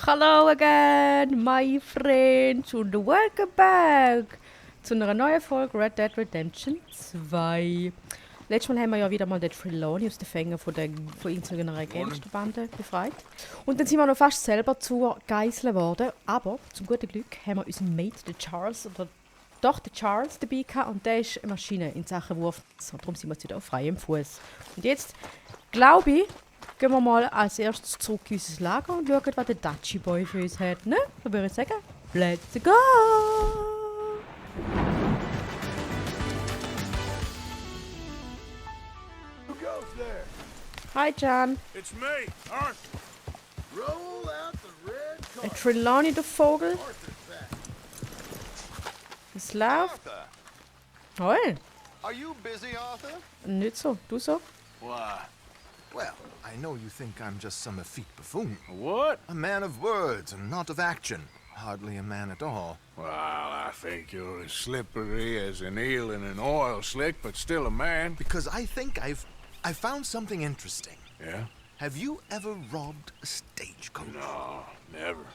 Hello again, my friends, und welcome back zu einer neuen Folge Red Dead Redemption 2. Letztes Mal haben wir ja wieder mal den Trelawney aus den Fängen von irgendeiner Gangsterbande befreit. Und dann sind wir noch fast selber zur Geisel geworden. Aber zum guten Glück haben wir unseren Mate, den Charles, oder doch den Charles dabei gehabt. Und der ist eine Maschine in Sachen Wurf. So, darum sind wir jetzt wieder auf freiem Fuß. Und jetzt, glaube ich, gehen wir mal als erstes zurück in unser Lager und schauen, was der Dutchy Boy für uns hat. Ne? Dann würde ich sagen, let's go! Hi, Jan. It's me, Arthur. Roll out the red car. Ein Trelawney, der Vogel. Arthur's back. Es läuft. Arthur, Hoi. are you busy, Arthur? Nicht so. Du so? Why? Well, I know you think I'm just some effete buffoon. What? A man of words and not of action. Hardly a man at all. Well, I think you're as slippery as an eel in an oil slick, but still a man. Because I think I found something interesting. Yeah? Have you ever robbed a stagecoach? No, never.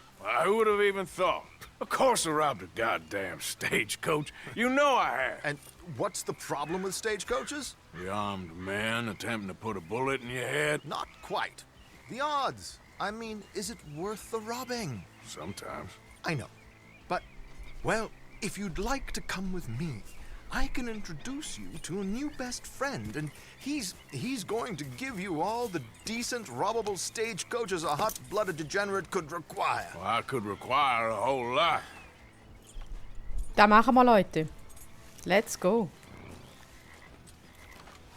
Who would have even thought? Of course I robbed a goddamn stagecoach. You know I have. And what's the problem with stagecoaches? The armed man attempting to put a bullet in your head? Not quite. The odds. I mean, is it worth the robbing? Sometimes. I know. But, well, if you'd like to come with me, I can introduce you to a new best friend, and he's going to give you all the decent, robbable stagecoaches a hot-blooded degenerate could require. Well, I could require a whole lot. Da machen wir, Leute. Let's go.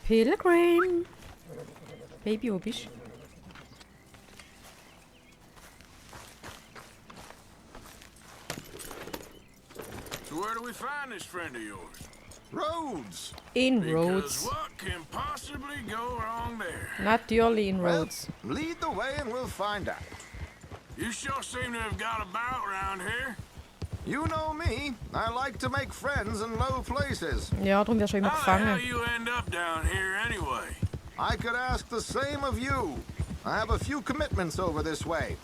Pilgrim. Baby, wo bist du? So where do we find this friend of yours? Roads. In Because Rhodes. what can possibly go wrong there? Natürlich in Well, Rhodes. lead the way and we'll find out. You sure seem to have got about around here. You know me. I like to make friends in low places. Ja, darum wirst du immer How the hell gefangen. you end up down here anyway? I could ask the same of you. I have a few commitments over this way.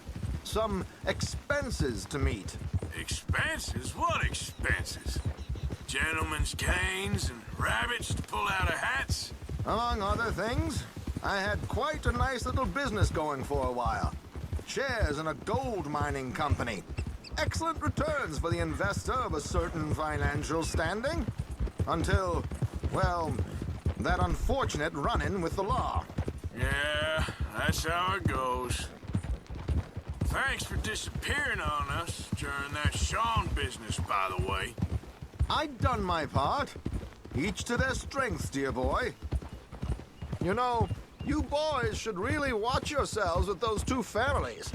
Some expenses to meet. Expenses? What expenses? Gentlemen's canes and rabbits to pull out of hats? Among other things, I had quite a nice little business going for a while. Shares in a gold mining company. Excellent returns for the investor of a certain financial standing. Until, well, that unfortunate run-in with the law. Yeah, that's how it goes. Thanks for disappearing on us during that Sean business, by the way. I'd done my part. Each to their strengths, dear boy. You know, you boys should really watch yourselves with those two families.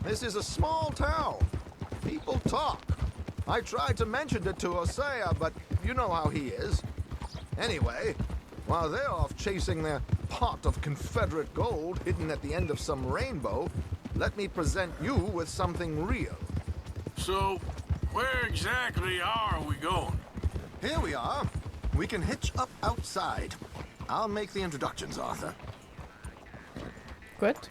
This is a small town. People talk. I tried to mention it to Hosea, but you know how he is. Anyway, while they're off chasing their pot of Confederate gold hidden at the end of some rainbow, let me present you with something real. So, where exactly are we going? Here we are. We can hitch up outside. I'll make the introductions, Arthur. Gut.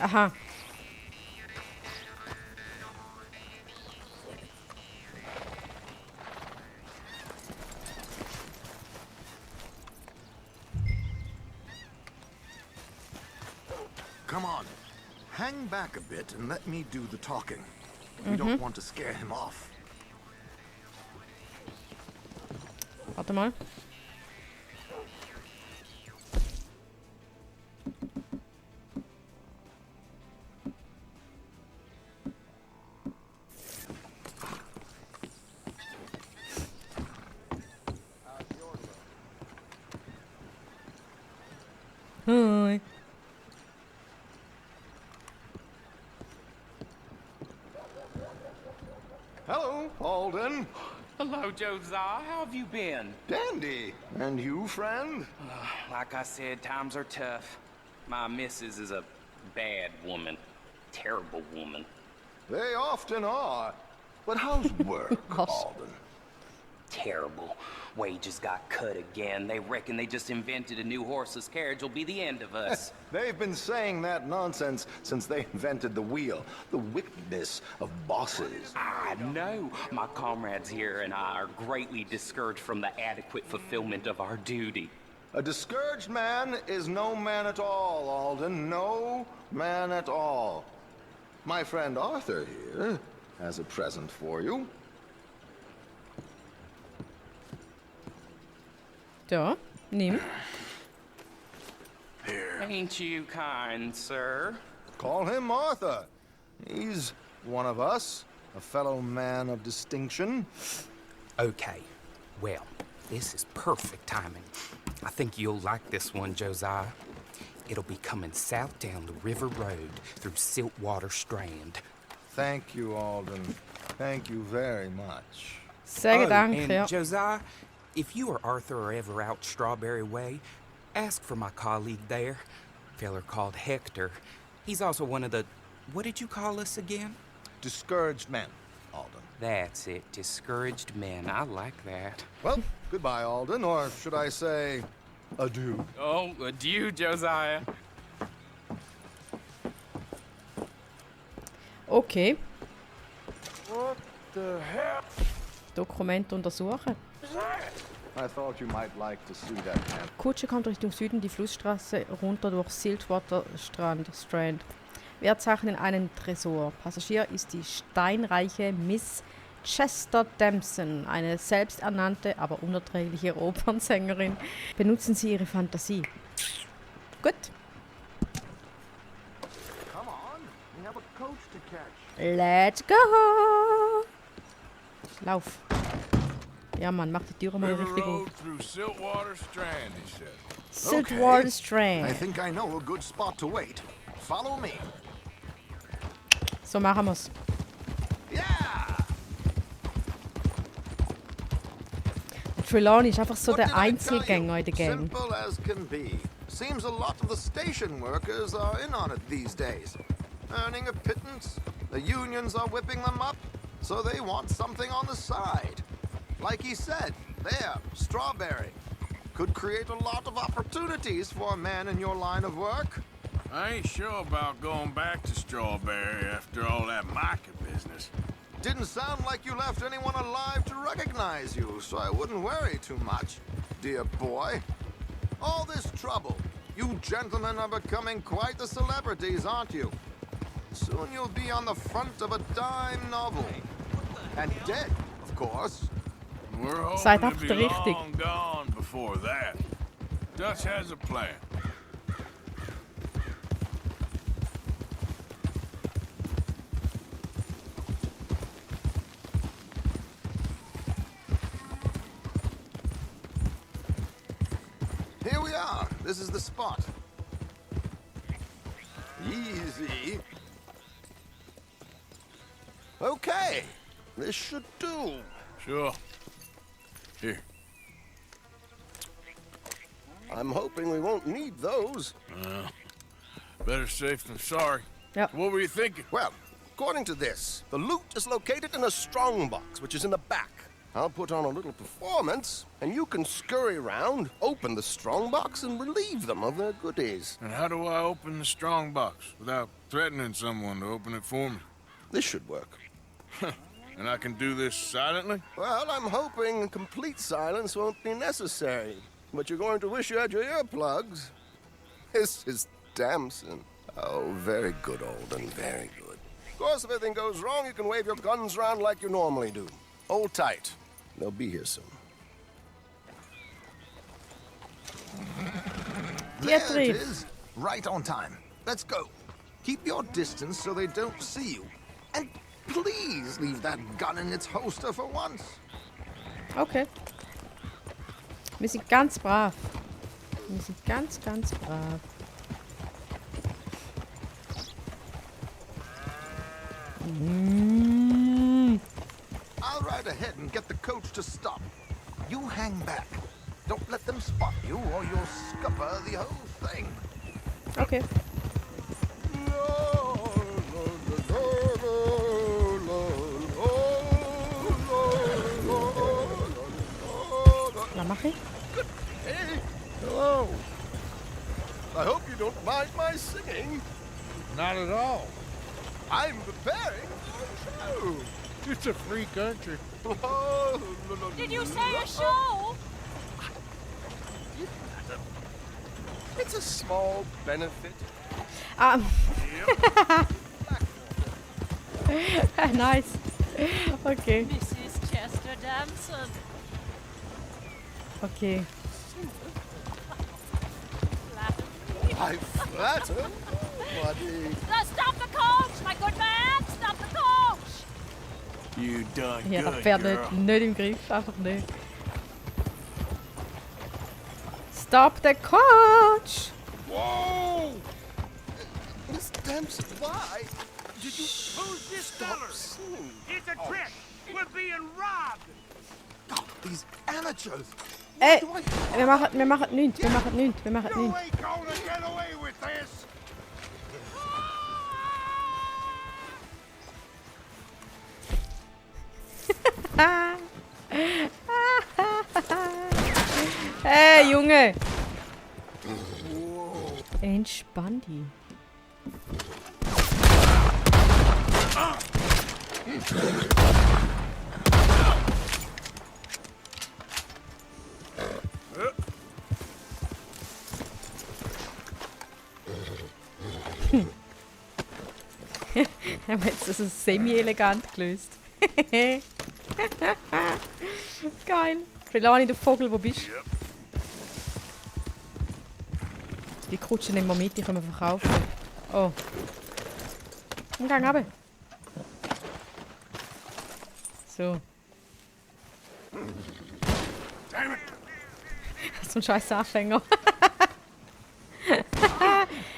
Aha. Come on. Hang back a bit and let me do the talking. We don't want to scare him off. Warte mal. Hi. Hello, Alden. Hello, Josiah. How have you been? Dandy. And you, friend? Like I said, times are tough. My missus is a bad woman. Terrible woman. They often are. But how's work, Gosh. Alden? terrible. Wages got cut again. They reckon they just invented a new horseless carriage will be the end of us. They've been saying that nonsense since they invented the wheel. The wickedness of bosses. I know. My comrades here and I are greatly discouraged from the adequate fulfillment of our duty. A discouraged man is no man at all, Alden. No man at all. My friend Arthur here has a present for you. Ja, nimm. Here. Ain't you kind, sir? Call him Arthur. He's one of us, a fellow man of distinction. Okay, well, this is perfect timing. I think you'll like this one, Josiah. It'll be coming south down the river road through Siltwater Strand. Thank you, Alden. Thank you very much. Sehr Dank, and ja. Josiah, if you or Arthur are ever out Strawberry Way, ask for my colleague there, feller called Hector. He's also one of the, what did you call us again? Discouraged men, Alden. That's it, discouraged men. I like that. Well, goodbye, Alden, or should I say, adieu. Oh, adieu, Josiah. Okay, What the hell? Dokument untersuchen. I thought you might like to see that man. Kutsche kommt Richtung Süden die Flussstraße runter durch Siltwater Strand. Wertsachen in einen Tresor. Passagier ist die steinreiche Miss Chester Damson, eine selbsternannte, aber unerträgliche Opernsängerin. Benutzen Sie Ihre Fantasie. Gut. Come on, we have a coach to catch. Let's go! Lauf. Ja, Mann, mach die Türe mal River richtig Road auf. through Siltwater Strand, he said. Siltwater I Strand. think I know a good spot to wait. Follow me. So machen wir's. Yeah! Trelawney ist einfach so What did der I tell Einzelgänger in you? der Gang. Simple as can be. Seems a lot of the station workers are in on it these days. Earning a pittance, the unions are whipping them up, so they want something on the side. Like he said, there, Strawberry. Could create a lot of opportunities for a man in your line of work. I ain't sure about going back to Strawberry after all that Micah business. Didn't sound like you left anyone alive to recognize you, so I wouldn't worry too much, dear boy. All this trouble. You gentlemen are becoming quite the celebrities, aren't you? Soon you'll be on the front of a dime novel. And dead, of course. We're Seid hoping to be einfach richtig. long gone before that. Dutch has a plan. Here we are. This is the spot. Easy. Okay. This should do. Sure. Here. I'm hoping we won't need those. Better safe than sorry. Ja. What were you thinking? Well, according to this, the loot is located in a strongbox, which is in the back. I'll put on a little performance, and you can scurry around, open the strongbox, and relieve them of their goodies. And how do I open the strong box without threatening someone to open it for me? This should work. And I can do this silently? Well, I'm hoping complete silence won't be necessary. But you're going to wish you had your earplugs. This is Damson. Oh, very good, Alden, very good. Of course, if anything goes wrong, you can wave your guns around like you normally do. Hold tight. They'll be here soon. There it Dietrich. is. Right on time. Let's go. Keep your distance so they don't see you. And please leave that gun in its holster for once. Okay. Wir sind ganz brav. Wir sind ganz, ganz brav. I'll ride ahead and get the coach to stop. You hang back. Don't let them spot you or you'll scupper the whole thing. Okay. ich? Hey, hello. I hope you don't mind my singing. Not at all. I'm preparing for a show. It's a free country. Oh, no, Did you say a show? It's a small benefit. Nice. Okay. Mrs. Chester Damson. Okay. I flatter nobody. Stop the coach, my good man! Stop the coach! You done Ja, das good, Pferd girl. nicht im Griff. Einfach nicht. Stop the coach! Whoa! Miss Dempsey, why did you Who's this stop feller? singing? It's a trick. We're being robbed. God, these amateurs. Ey, wir machen nichts. Wir machen nichts. You ain't gonna get away with this. Hey, Junge! Entspann dich. Wir haben jetzt das semi-elegant gelöst. Geil. Trelawney, der Vogel, wo bist du? Die Kutsche nehmen wir mit, die können wir verkaufen. Oh. Komm, gang runter. So. So ein scheiß Anfänger.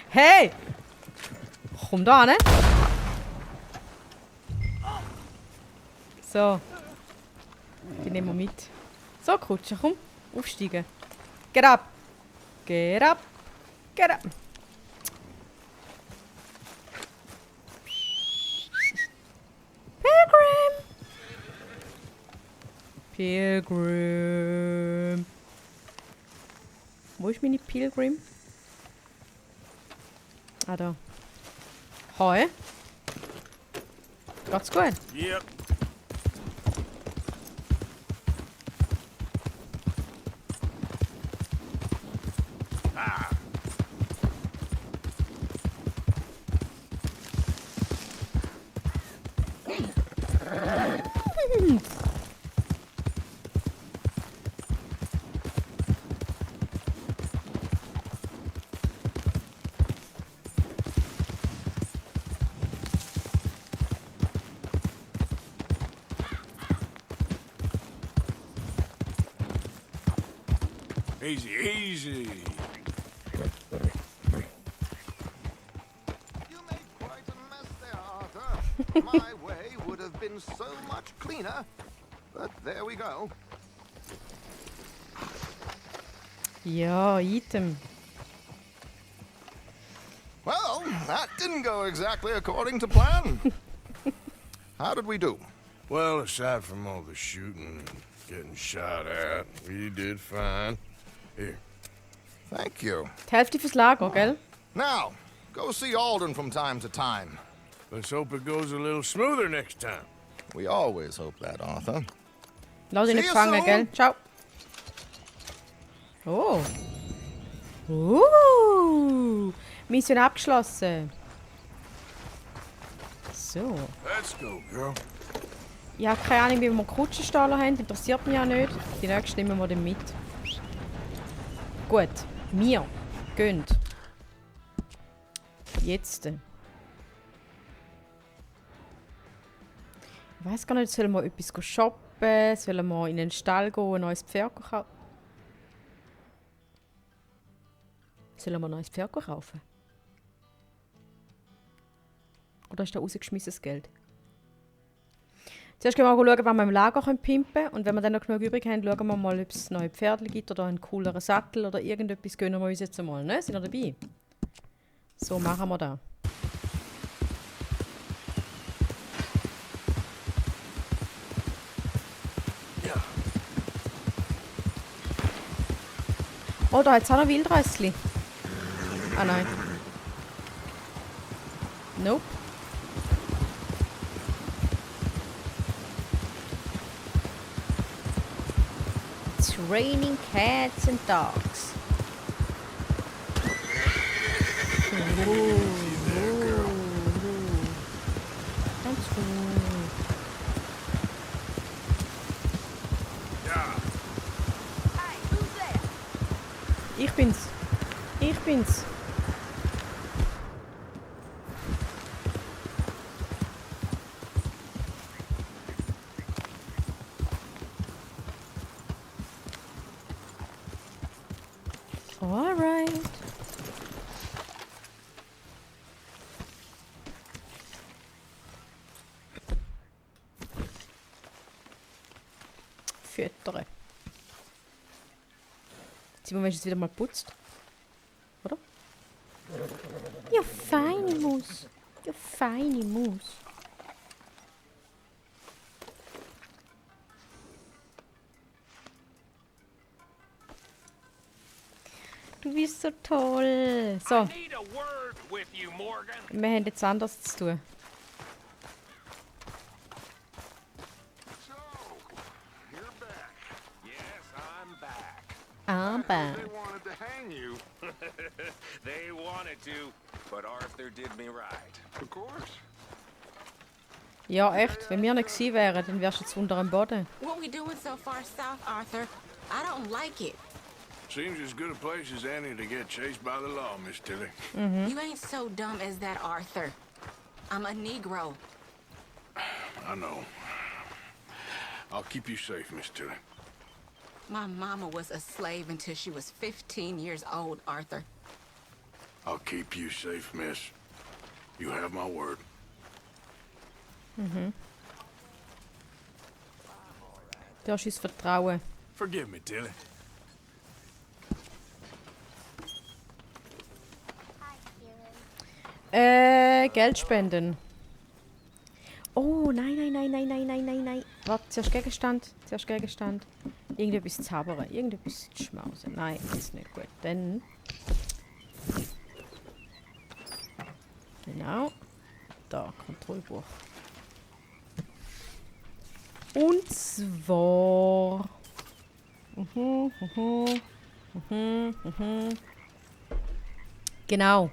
Hey! Komm da, ne? So. Die nehmen wir mit. So, Kutsche, komm. Aufsteigen. Get up. Get up. Get up. Pilgrim. Pilgrim. Wo ist meine Pilgrim? Ah, da. Hi. Geht's gut? Yep. Easy, easy. You made quite a mess there, Arthur. My way would have been so much cleaner. But there we go. Ja, Item. Well, that didn't go exactly according to plan. How did we do? Well, aside from all the shooting and getting shot at, we did fine. Here. Thank you. Die Hälfte fürs Lager, gell? Now, go see Alden from time to time. Let's hope it goes a little smoother next time. We always hope that, Arthur. Lass ihn See nicht you fangen, soon. gell? Ciao. Oh. Mission abgeschlossen. So. Let's go, girl. Ich habe keine Ahnung, wie wir Kutschenstaller haben. Interessiert mich ja nicht. Die nächste nehmen wir dann mit. Gut. Wir gehen. Jetzt. Ich weiß gar nicht, sollen wir etwas shoppen? Sollen wir in den Stall gehen, ein neues Pferd kaufen? Sollen wir ein neues Pferd kaufen? Oder ist da rausgeschmissenes Geld? Zuerst gehen wir schauen, was wir im Lager pimpen können. Und wenn wir dann noch genug übrig haben, schauen wir mal, ob es neue Pferde gibt oder einen cooleren Sattel oder irgendetwas, gönnen wir uns jetzt einmal. Ne? Sind ihr dabei? So machen wir das. Oh, da hat es auch noch Wildrössli. Ah, nein. Nope. It's raining cats and dogs. Ganz gut. Hey, who's there? Ich bin's. Ich bin's. Alright. Füttere. Simon, wenn du es wieder mal putzt. Oder? Ja, feine Maus. Ja, feine Maus. Du bist so toll. So, Need a word with you, Morgan. wir haben jetzt anders zu tun. So, you're back. Yes, I'm back. Aber. They wanted to hang you. They wanted to, but Arthur did me right. Of course. Ja, echt. Wenn wir nicht gewesen wären, dann wärst du jetzt unter dem Boden. What we doing so far south, Arthur? I don't like it. Seems as good a place as any to get chased by the law, Miss Tilly. You ain't so dumb as that, Arthur. I'm a Negro. I know. I'll keep you safe, Miss Tilly. My mama was a slave until she was 15 years old, Arthur. I'll keep you safe, miss. You have my word. Du hast uns Vertrauen. Forgive me, Tilly. Geld spenden. Oh, nein, nein, nein, nein, nein, nein, nein, nein. Warte, zuerst Gegenstand. Zuerst Gegenstand. Irgendetwas zaubern. Irgendetwas schmausen. Nein, das ist nicht gut. Dann. Genau. Da, Kontrollbuch. Und zwar. Genau.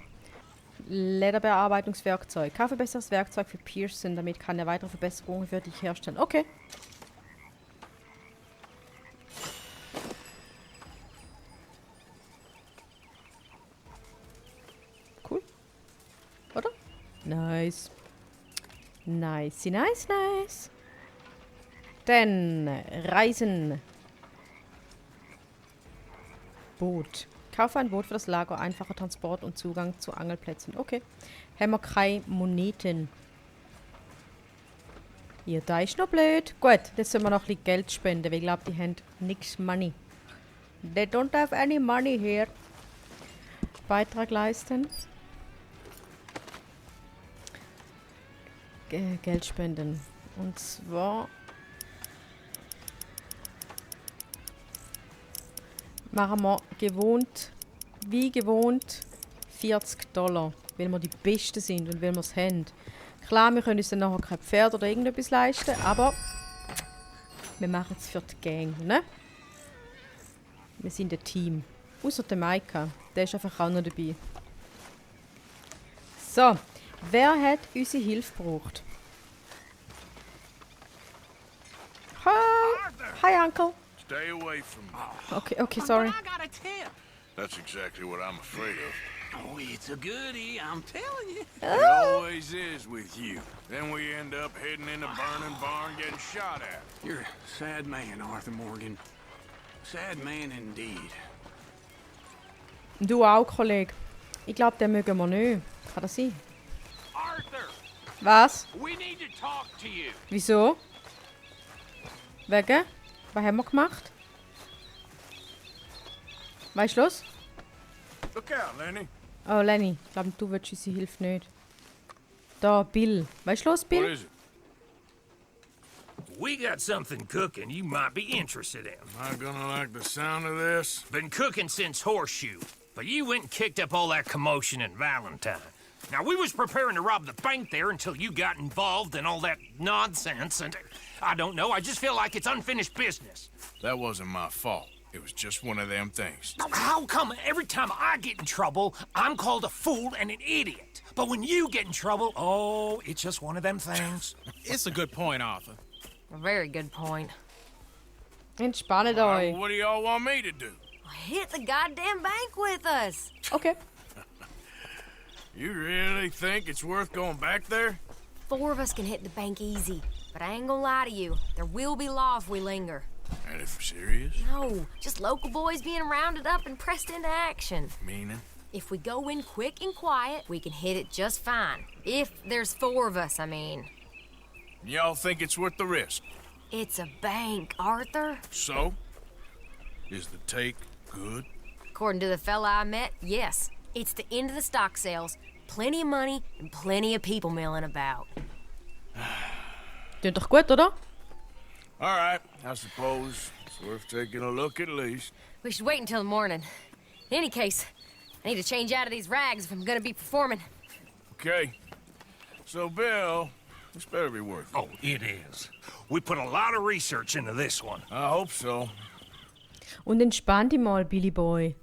Lederbearbeitungswerkzeug. Kaufe besseres Werkzeug für Pearson, damit kann er weitere Verbesserungen für dich herstellen. Okay. Cool. Oder? Nice. Nice, nice, nice. Dann Reisen. Boot. Kaufe ein Boot für das Lager, einfacher Transport und Zugang zu Angelplätzen. Okay. Haben wir keine Moneten. Ja, da ist noch blöd. Gut, jetzt sollen wir noch ein bisschen Geld spenden, weil ich glaube, die haben nichts Money. They don't have any money here. Beitrag leisten. Geld spenden. Und zwar machen wir wie gewohnt $40, weil wir die Besten sind und weil wir es haben. Klar, wir können uns dann nachher kein Pferd oder irgendetwas leisten, aber wir machen es für die Gang, ne? Wir sind ein Team. Außer der Maika, der ist einfach auch noch dabei. So, wer hat unsere Hilfe gebraucht? Hi, Uncle. Stay away from me. Okay, sorry. I got a tip. That's exactly what I'm afraid of. Oh, it's a goodie, I'm telling you. It always is with you. Then we end up heading in a burning barn getting shot at. You're a sad man, Arthur Morgan. Sad man indeed. Du auch, Kollege. Ich glaube, den mögen wir nicht. Kann das sein? Arthur, Was? we need to talk to you. Wieso? Wegen? Was haben wir gemacht? Weißt du los? Look out, Lenny. Oh, Lenny, ich glaube, du willst unsere Hilfe nicht. Da, Bill. Weißt du los, What Bill? is it? We got something cooking you might be interested in. Am I gonna like the sound of this? Been cooking since Horseshoe, but you went and kicked up all that commotion in Valentine. Now, we was preparing to rob the bank there until you got involved in all that nonsense, and I don't know, I just feel like it's unfinished business. That wasn't my fault. It was just one of them things. Now, how come every time I get in trouble, I'm called a fool and an idiot? But when you get in trouble, oh, it's just one of them things. It's a good point, Arthur. A very good point. Entspannet euch. What do y'all want me to do? Hit the goddamn bank with us. Okay. You really think it's worth going back there? 4 of us can hit the bank easy. But I ain't gonna lie to you. There will be law if we linger. And if serious? No, just local boys being rounded up and pressed into action. Meaning? If we go in quick and quiet, we can hit it just fine. If there's 4 of us, I mean. Y'all think it's worth the risk? It's a bank, Arthur. So? Is the take good? According to the fella I met, yes. It's the end of the stock sales. Plenty of money and plenty of people milling about. Klingt doch gut, oder? All right, I suppose it's worth taking a look at least. We should wait until the morning. In any case, I need to change out of these rags if I'm gonna be performing. Okay. So, Bill, this better be worth it. Oh, it is. We put a lot of research into this one. I hope so. Und entspann dich mal, Billy Boy.